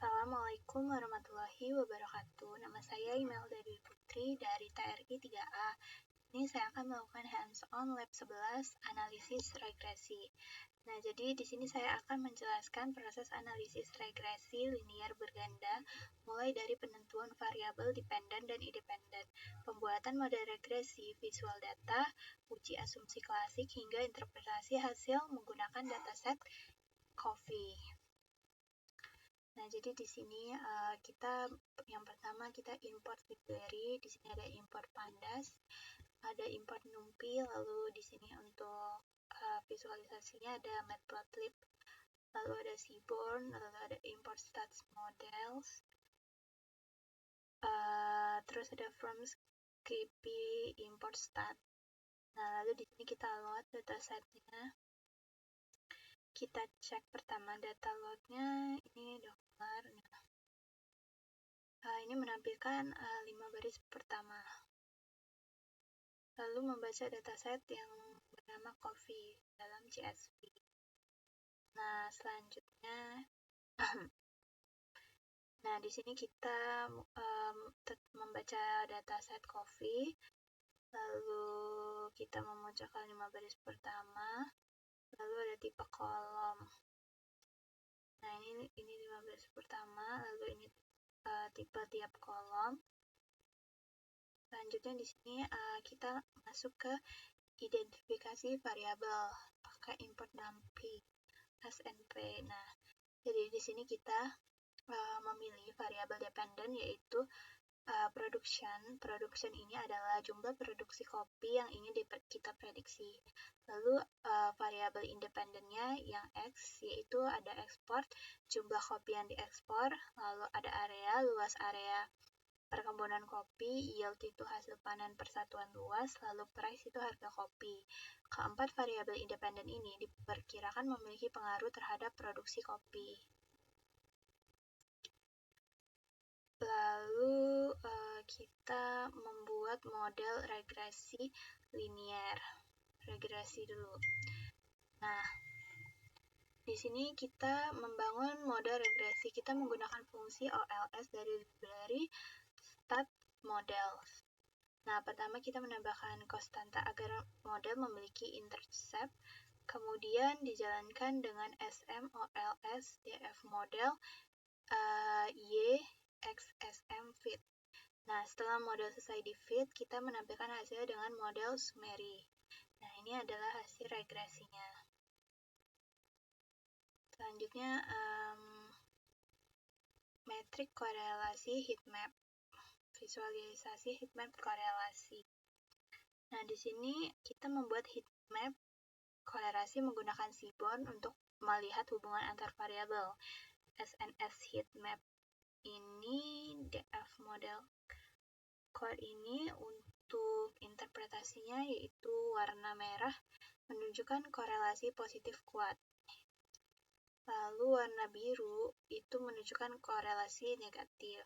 Assalamualaikum warahmatullahi wabarakatuh. Nama saya Imelda Dwi Putri dari TRI 3A. Ini saya akan melakukan hands-on lab 11 analisis regresi. Nah, jadi di sini saya akan menjelaskan proses analisis regresi linier berganda mulai dari penentuan variabel dependen dan independen, pembuatan model regresi, visual data, uji asumsi klasik hingga interpretasi hasil menggunakan dataset COFFEE. Nah, jadi di sini yang pertama kita import library. Di sini ada import pandas, ada import numpy, lalu di sini untuk visualisasinya ada matplotlib, lalu ada seaborn, lalu ada import stats models, terus ada from scripy import stat. Nah, lalu di sini kita load datasetnya. Kita cek pertama data loadnya, ini dokter. Ini menampilkan 5 baris pertama. Lalu membaca dataset yang bernama COFFEE dalam CSV. Nah, selanjutnya, nah di sini kita membaca dataset COFFEE, lalu kita memunculkan 5 baris pertama, lalu ada tipe kolom. Nah, ini 5 baris pertama, lalu ini tipe tiap kolom. Selanjutnya di sini kita masuk ke identifikasi variabel pakai import numpy snp. Nah, jadi di sini kita memilih variabel dependen yaitu production. Production ini adalah jumlah produksi kopi yang ingin kita prediksi. Lalu variabel independennya yang X yaitu ada ekspor, jumlah kopi yang diekspor, lalu ada area, luas area perkebunan kopi, yield itu hasil panen persatuan luas, lalu price itu harga kopi. Keempat variabel independen ini diperkirakan memiliki pengaruh terhadap produksi kopi. Lalu kita membuat model regresi linier. Regresi dulu. Nah, di sini kita membangun model regresi. Kita menggunakan fungsi OLS dari library stat models. Nah, pertama kita menambahkan konstanta agar model memiliki intercept. Kemudian dijalankan dengan SMOLS DF model Y XSM fit. Nah, setelah model selesai di fit, kita menampilkan hasilnya dengan model summary. Nah, ini adalah hasil regresinya. Selanjutnya, metrik korelasi heatmap. Visualisasi heatmap korelasi. Nah, di sini kita membuat heatmap korelasi menggunakan seaborn untuk melihat hubungan antar variabel. SNS heatmap ini DF model core ini untuk interpretasinya yaitu warna merah menunjukkan korelasi positif kuat. Lalu warna biru itu menunjukkan korelasi negatif.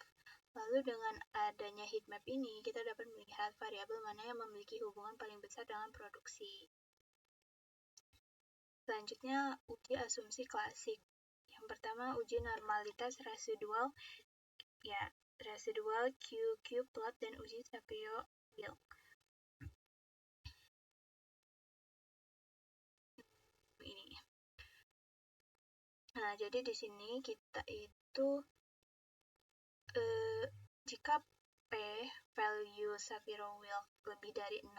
Lalu dengan adanya heatmap ini, kita dapat melihat variabel mana yang memiliki hubungan paling besar dengan produksi. Selanjutnya, uji asumsi klasik. Yang pertama, uji normalitas residual, residual QQ plot dan uji Shapiro-Wilk. Ini. Nah, jadi di sini kita itu jika P value Shapiro-Wilk lebih dari 0,05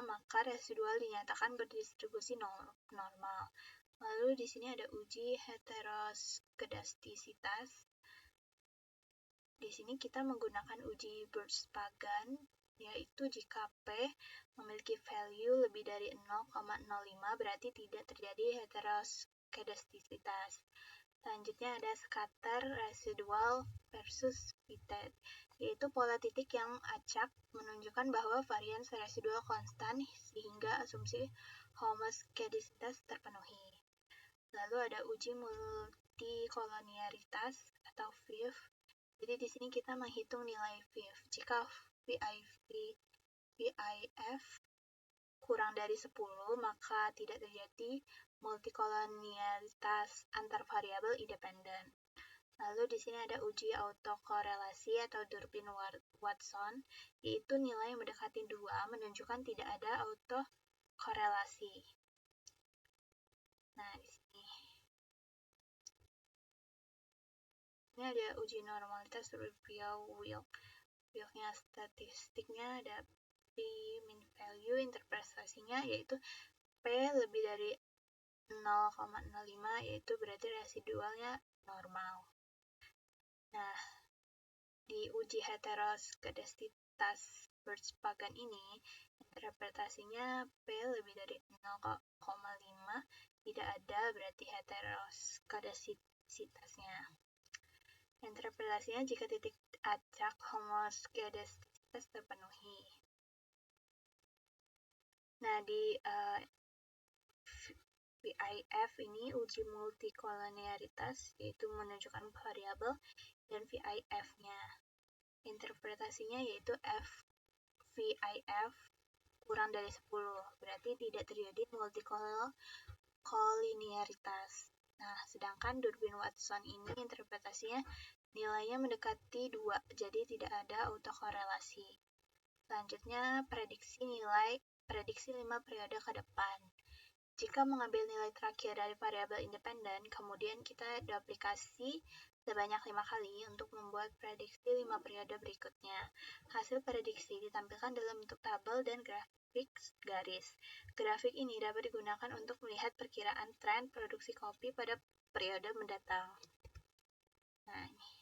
maka residual dinyatakan berdistribusi normal. Lalu di sini ada uji heteroskedastisitas. Di sini kita menggunakan uji Birch-Pagan yaitu jika P memiliki value lebih dari 0,05 berarti tidak terjadi heteroskedastisitas. Selanjutnya ada scatter residual versus fitted, yaitu pola titik yang acak menunjukkan bahwa varian residual konstan sehingga asumsi homoskedastisitas terpenuhi. Lalu ada uji multikolonialitas atau VIF. Jadi di sini kita menghitung nilai VIF. Jika VIF kurang dari 10 maka tidak terjadi multikolonialitas antar variabel independen. Lalu di sini ada uji autokorelasi atau Durbin-Watson, yaitu nilai yang mendekati 2 menunjukkan tidak ada autokorelasi. Nah, di sini. Ini ada uji normalitas Wilknya statistiknya ada P mean value, interpretasinya yaitu P lebih dari 0,05 yaitu berarti residualnya normal. Nah, di uji heteroskedasitas Birch-Pagan ini, interpretasinya P lebih dari 0,5 tidak ada berarti heteroskedasitasnya. Interpretasinya jika titik acak homoskedasitas terpenuhi. Nah, di VIF ini uji multikolonialitas yaitu menunjukkan variabel dan VIF-nya. Interpretasinya yaitu VIF kurang dari 10, berarti tidak terjadi multikolonialitas. Nah, sedangkan Durbin-Watson ini interpretasinya nilainya mendekati 2, jadi tidak ada autokorelasi. Selanjutnya, prediksi 5 periode ke depan. Jika mengambil nilai terakhir dari variabel independen, kemudian kita duplikasi sebanyak 5 kali untuk membuat prediksi 5 periode berikutnya. Hasil prediksi ditampilkan dalam bentuk tabel dan grafik garis. Grafik ini dapat digunakan untuk melihat perkiraan tren produksi kopi pada periode mendatang. Nah, ini.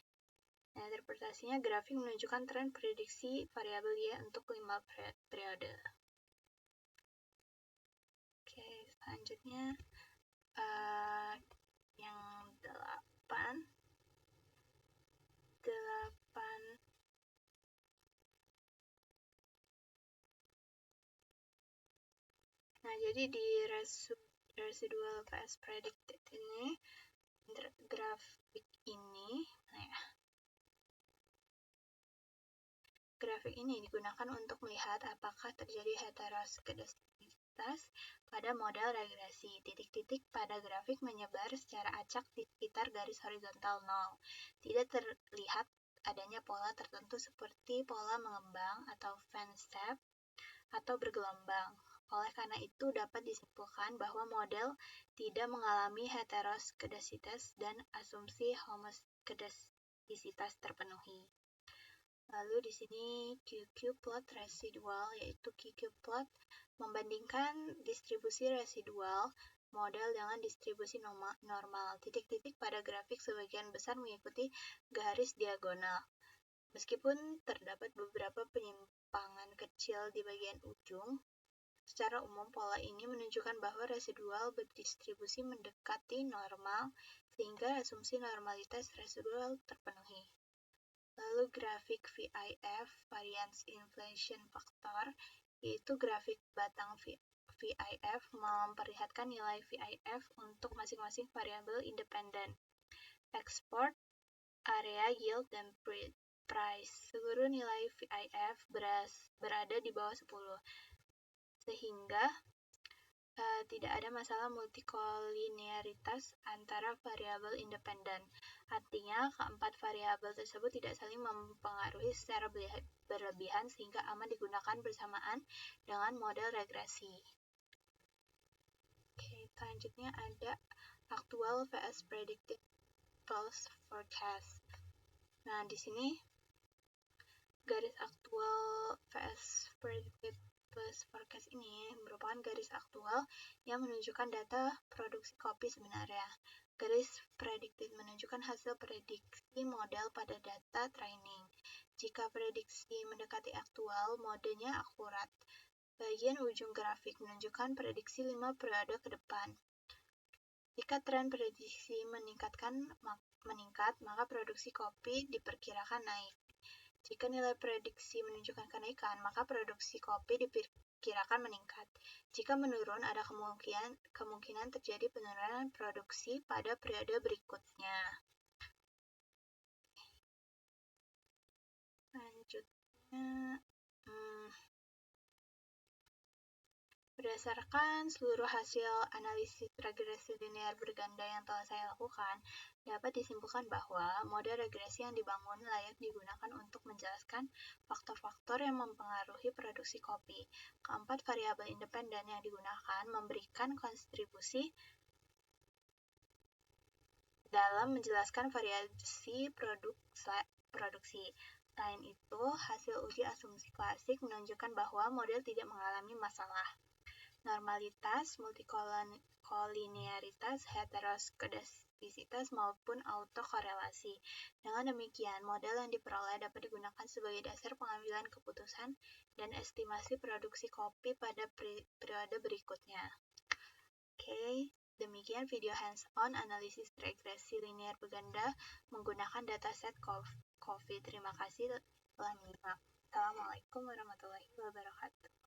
Nah, interpretasinya grafik menunjukkan tren prediksi variabel Y untuk 5 periode. Oke, selanjutnya yang 8. Nah, jadi di residual vs predicted ini grafik ini, grafik ini digunakan untuk melihat apakah terjadi heteroskedasitas pada model regresi. Titik-titik pada grafik menyebar secara acak di sekitar garis horizontal 0. Tidak terlihat adanya pola tertentu seperti pola mengembang atau fan-shape atau bergelombang. Oleh karena itu, dapat disimpulkan bahwa model tidak mengalami heteroskedasitas dan asumsi homoskedasisitas terpenuhi. Lalu di sini QQ plot residual, yaitu QQ plot membandingkan distribusi residual model dengan distribusi normal. Titik-titik pada grafik sebagian besar mengikuti garis diagonal. Meskipun terdapat beberapa penyimpangan kecil di bagian ujung, secara umum pola ini menunjukkan bahwa residual berdistribusi mendekati normal sehingga asumsi normalitas residual terpenuhi. Lalu grafik VIF, variance inflation factor, yaitu grafik batang VIF memperlihatkan nilai VIF untuk masing-masing variabel independen. Export, area, yield, dan price. Seluruh nilai VIF berada di bawah 10. Sehingga tidak ada masalah multikoliniaritas antara variabel independen. Artinya, keempat variabel tersebut tidak saling mempengaruhi secara berlebihan sehingga aman digunakan bersamaan dengan model regresi. Oke, selanjutnya ada actual vs predicted false forecast. Nah, di sini garis aktual vs predicted false forecast ini merupakan garis aktual yang menunjukkan data produksi kopi sebenarnya. Garis predicted menunjukkan hasil prediksi model pada data training. Jika prediksi mendekati aktual, modenya akurat. Bagian ujung grafik menunjukkan prediksi 5 periode ke depan. Jika tren prediksi meningkat, maka produksi kopi diperkirakan naik. Jika nilai prediksi menunjukkan kenaikan, maka produksi kopi diperkirakan meningkat. Jika menurun, ada kemungkinan terjadi penurunan produksi pada periode berikutnya. Selanjutnya, Berdasarkan seluruh hasil analisis regresi linear berganda yang telah saya lakukan, dapat disimpulkan bahwa model regresi yang dibangun layak digunakan untuk menjelaskan faktor-faktor yang mempengaruhi produksi kopi. Keempat variabel independen yang digunakan memberikan kontribusi dalam menjelaskan variasi produksi. Selain itu, hasil uji asumsi klasik menunjukkan bahwa model tidak mengalami masalah. Normalitas, multikolinearitas, heteroskedastisitas, maupun autokorelasi. Dengan demikian, model yang diperoleh dapat digunakan sebagai dasar pengambilan keputusan dan estimasi produksi kopi pada periode berikutnya. Oke, demikian video hands-on analisis regresi linear berganda menggunakan dataset kopi. Terima kasih telah menyimak. Assalamualaikum warahmatullahi wabarakatuh.